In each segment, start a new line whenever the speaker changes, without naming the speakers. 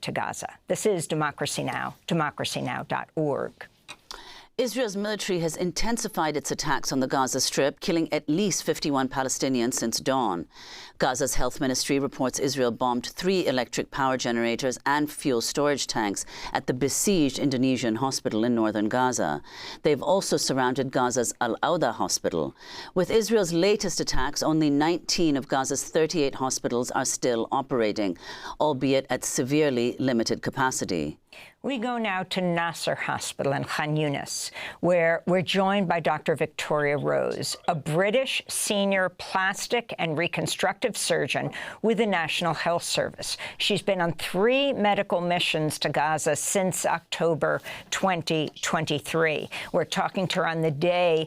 to Gaza. This is Democracy Now!, democracynow.org.
Israel's military has intensified its attacks on the Gaza Strip, killing at least 51 Palestinians since dawn. Gaza's health ministry reports Israel bombed 3 electric power generators and fuel storage tanks at the besieged Indonesian hospital in northern Gaza. They've also surrounded Gaza's Al-Awda hospital. With Israel's latest attacks, only 19 of Gaza's 38 hospitals are still operating, albeit at severely limited capacity.
We go now to Nasser Hospital in Khan Yunis, where we're joined by Dr. Victoria Rose, a British senior plastic and reconstructive surgeon with the National Health Service. She's been on 3 medical missions to Gaza since October 2023. We're talking to her on the day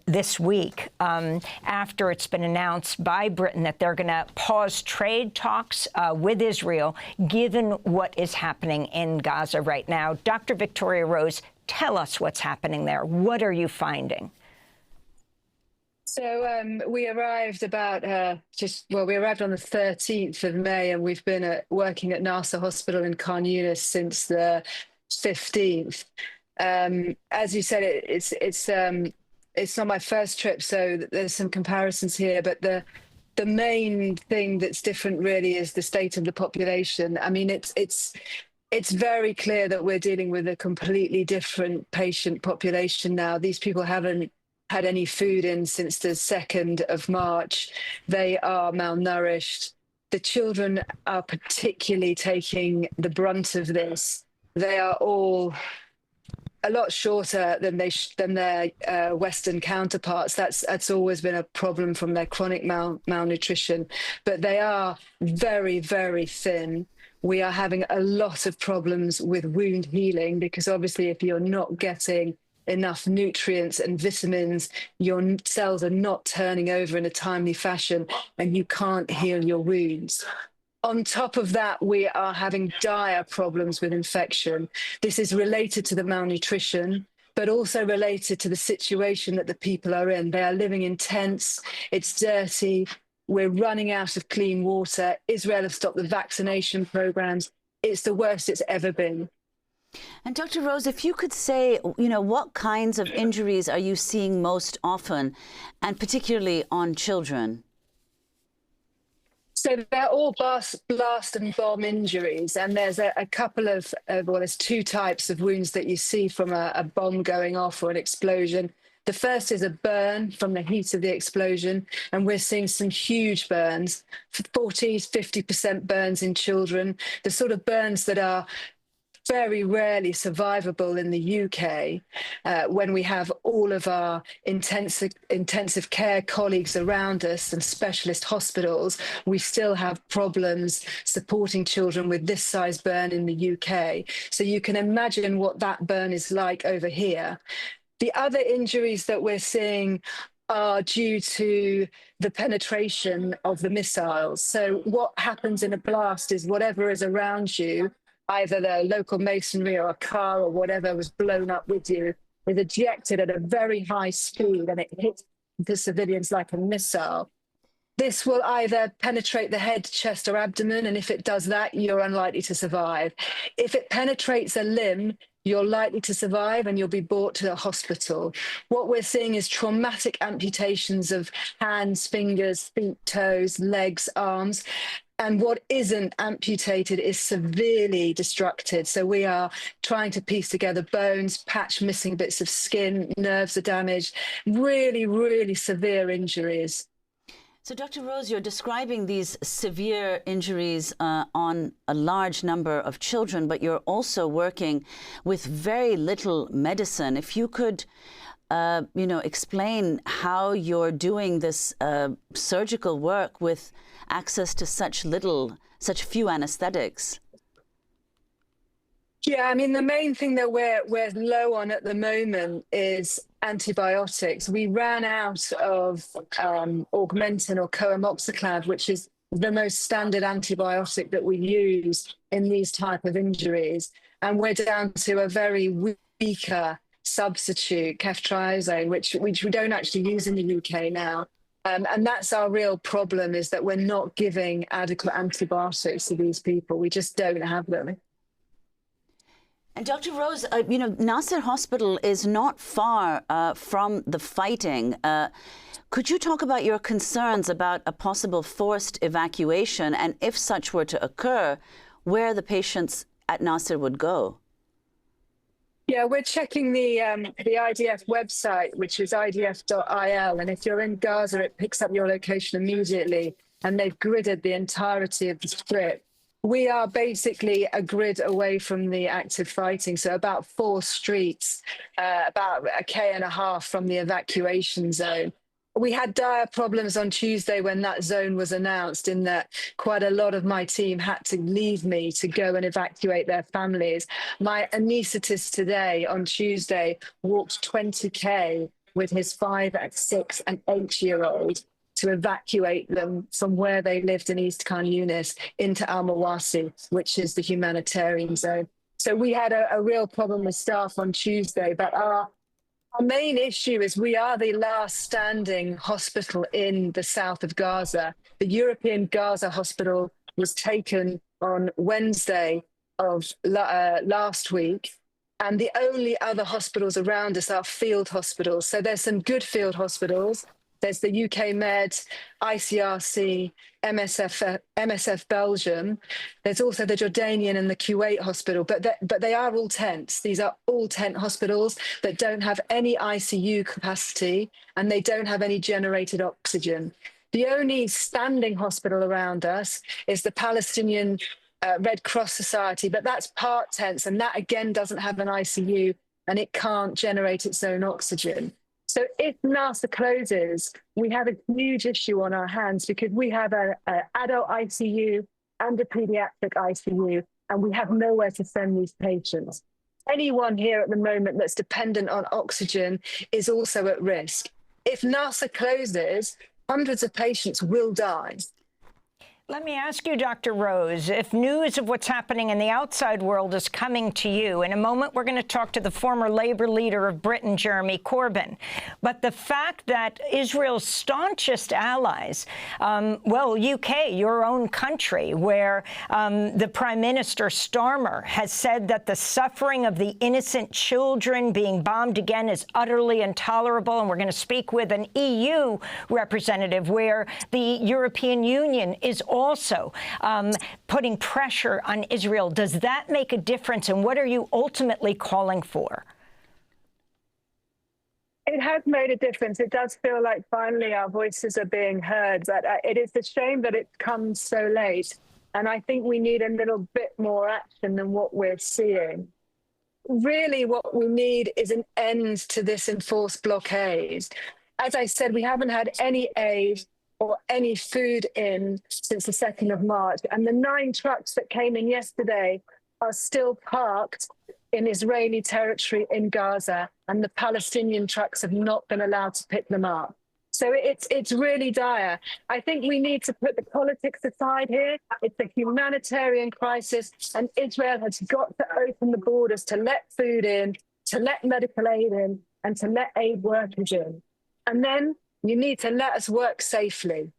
this week after it's been announced by Britain that they're going to pause trade talks with Israel, given what is happening in Gaza right now. Dr. Victoria Rose, tell us what's happening there. What are you finding?
So we arrived about we arrived on the 13th of May, and we've been working at Nasser Hospital in Khan Yunis since the 15th. As you said, it's not my first trip, so there's some comparisons here, but the main thing that's different really is the state of the population. I mean, it's very clear that we're dealing with a completely different patient population now. These people haven't had any food in since the 2nd of March. They are malnourished. The children are particularly taking the brunt of this. They are all a lot shorter than their Western counterparts. That's always been a problem from their chronic malnutrition. But they are very, very thin. We are having a lot of problems with wound healing because obviously if you're not getting enough nutrients and vitamins, your cells are not turning over in a timely fashion and you can't heal your wounds. On top of that, we are having dire problems with infection. This is related to the malnutrition, but also related to the situation that the people are in. They are living in tents, it's dirty, we're running out of clean water. Israel have stopped the vaccination programs. It's the worst it's ever been.
And Dr. Rose, if you could say, what kinds of injuries are you seeing most often, and particularly on children?
So they're all blast and bomb injuries, and there's a couple of, there's 2 types of wounds that you see from a bomb going off or an explosion. The first is a burn from the heat of the explosion, and we're seeing some huge burns, 40–50% burns in children, the sort of burns that are very rarely survivable in the UK when we have all of our intensive care colleagues around us and specialist hospitals. We still have problems supporting children with this size burn in the UK. So you can imagine what that burn is like over here. The other injuries that we're seeing are due to the penetration of the missiles. So what happens in a blast is whatever is around you, either the local masonry or a car or whatever was blown up with you, is ejected at a very high speed and it hits the civilians like a missile. This will either penetrate the head, chest or abdomen, and if it does that, you're unlikely to survive. If it penetrates a limb, you're likely to survive and you'll be brought to a hospital. What we're seeing is traumatic amputations of hands, fingers, feet, toes, legs, arms. And what isn't amputated is severely destructed. So we are trying to piece together bones, patch missing bits of skin, nerves are damaged, really, really severe injuries.
So, Dr. Rose, you're describing these severe injuries on a large number of children, but you're also working with very little medicine. If you could, explain how you're doing this surgical work with access to such few anesthetics.
Yeah, I mean, the main thing that we're low on at the moment is antibiotics. We ran out of Augmentin or coamoxiclav, which is the most standard antibiotic that we use in these type of injuries. And we're down to a very weaker substitute, ceftriaxone, which we don't actually use in the UK now. And that's our real problem, is that we're not giving adequate antibiotics to these people. We just don't have them.
And Dr. Rose, Nasser Hospital is not far from the fighting. Could you talk about your concerns about a possible forced evacuation, and if such were to occur, where the patients at Nasser would go?
Yeah, we're checking the IDF website, which is idf.il. And if you're in Gaza, it picks up your location immediately. And they've gridded the entirety of the strip. We are basically a grid away from the active fighting, so about 4 streets, about 1.5 km from the evacuation zone. We had dire problems on Tuesday when that zone was announced, in that quite a lot of my team had to leave me to go and evacuate their families. My anaesthetist today on Tuesday walked 20K with his 5, 6 and 8-year-old to evacuate them from where they lived in East Khan Yunis into Al-Mawasi, which is the humanitarian zone. So we had a real problem with staff on Tuesday, but our main issue is we are the last standing hospital in the south of Gaza. The European Gaza hospital was taken on Wednesday of last week, and the only other hospitals around us are field hospitals. So there's some good field hospitals. There's the UK Med, ICRC, MSF Belgium. There's also the Jordanian and the Kuwait hospital, but they are all tents. These are all tent hospitals that don't have any ICU capacity, and they don't have any generated oxygen. The only standing hospital around us is the Palestinian Red Cross Society, but that's part tents, and that again doesn't have an ICU, and it can't generate its own oxygen. So if Nasser closes, we have a huge issue on our hands, because we have an adult ICU and a pediatric ICU, and we have nowhere to send these patients. Anyone here at the moment that's dependent on oxygen is also at risk. If Nasser closes, hundreds of patients will die.
Let me ask you, Dr. Rose, if news of what's happening in the outside world is coming to you. In a moment, we're going to talk to the former Labour leader of Britain, Jeremy Corbyn. But the fact that Israel's staunchest allies, UK, your own country, where the Prime Minister Starmer has said that the suffering of the innocent children being bombed again is utterly intolerable. And we're going to speak with an EU representative, where the European Union is also putting pressure on Israel. Does that make a difference, and what are you ultimately calling for?
It has made a difference. It does feel like finally our voices are being heard, but it is a shame that it comes so late. And I think we need a little bit more action than what we're seeing. Really, what we need is an end to this enforced blockade. As I said, we haven't had any aid or any food in since the 2nd of March. And the 9 trucks that came in yesterday are still parked in Israeli territory in Gaza, and the Palestinian trucks have not been allowed to pick them up. So it's really dire. I think we need to put the politics aside here. It's a humanitarian crisis, and Israel has got to open the borders to let food in, to let medical aid in, and to let aid workers in. And then you need to let us work safely.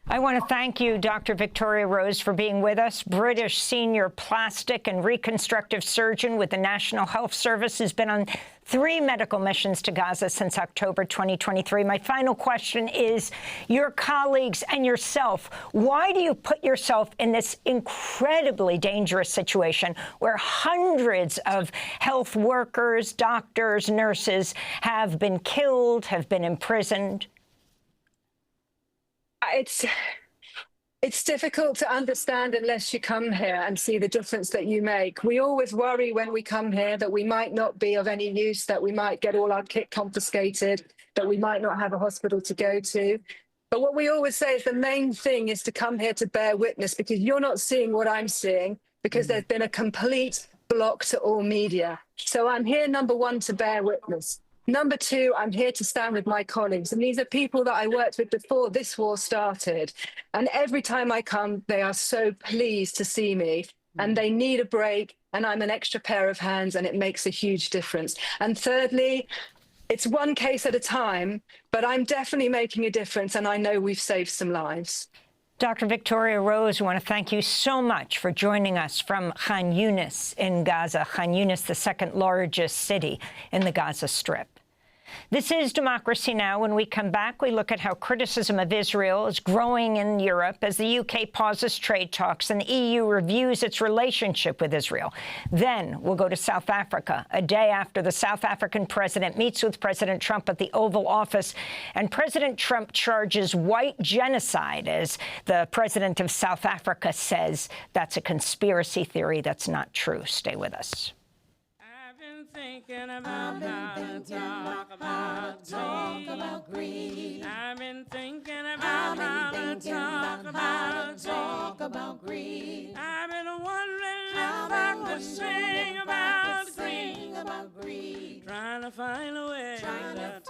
I want to thank you, Dr. Victoria Rose, for being with us. British senior plastic and reconstructive surgeon with the National Health Service, who's been on 3 medical missions to Gaza since October 2023. My final question is, your colleagues and yourself, why do you put yourself in this incredibly dangerous situation where hundreds of health workers, doctors, nurses have been killed, have been imprisoned?
It's difficult to understand unless you come here and see the difference that you make. We always worry when we come here that we might not be of any use, that we might get all our kit confiscated, that we might not have a hospital to go to. But what we always say is the main thing is to come here to bear witness, because you're not seeing what I'm seeing, because there's been a complete block to all media. So I'm here, number 1, to bear witness. Number 2, I'm here to stand with my colleagues. And these are people that I worked with before this war started. And every time I come, they are so pleased to see me. And they need a break. And I'm an extra pair of hands, and it makes a huge difference. And thirdly, It's one case at a time, but I'm definitely making a difference, and I know we've saved some lives.
Dr. Victoria Rose, I want to thank you so much for joining us from Khan Yunis in Gaza. Khan Yunis, the second largest city in the Gaza Strip. This is Democracy Now! When we come back, we look at how criticism of Israel is growing in Europe as the UK pauses trade talks and the EU reviews its relationship with Israel. Then we'll go to South Africa, a day after the South African president meets with President Trump at the Oval Office, and President Trump charges white genocide, as the president of South Africa says that's a conspiracy theory that's not true. Stay with us.
Thinking about how to talk about greed. I've been thinking about how to talk about greed. I've been wondering if I could sing about greed. Trying to find a way to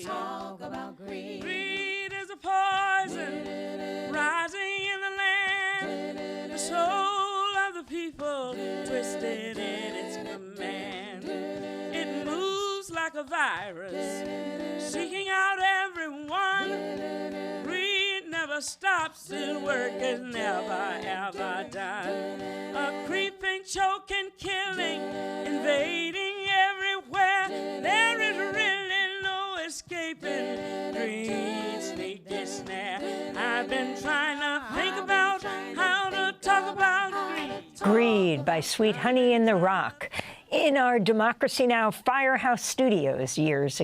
talk about greed. Greed is a poison rising in the land. The soul of the people twisted in its command. It moves like a virus, seeking out everyone. Greed never stops, its work is never ever done. A creeping, choking, killing, invading everywhere. There is really no escaping greed's sneaky snare. I've been trying to think about how to talk about greed.
Greed by Sweet Honey in the Rock in our Democracy Now! Firehouse studios years ago.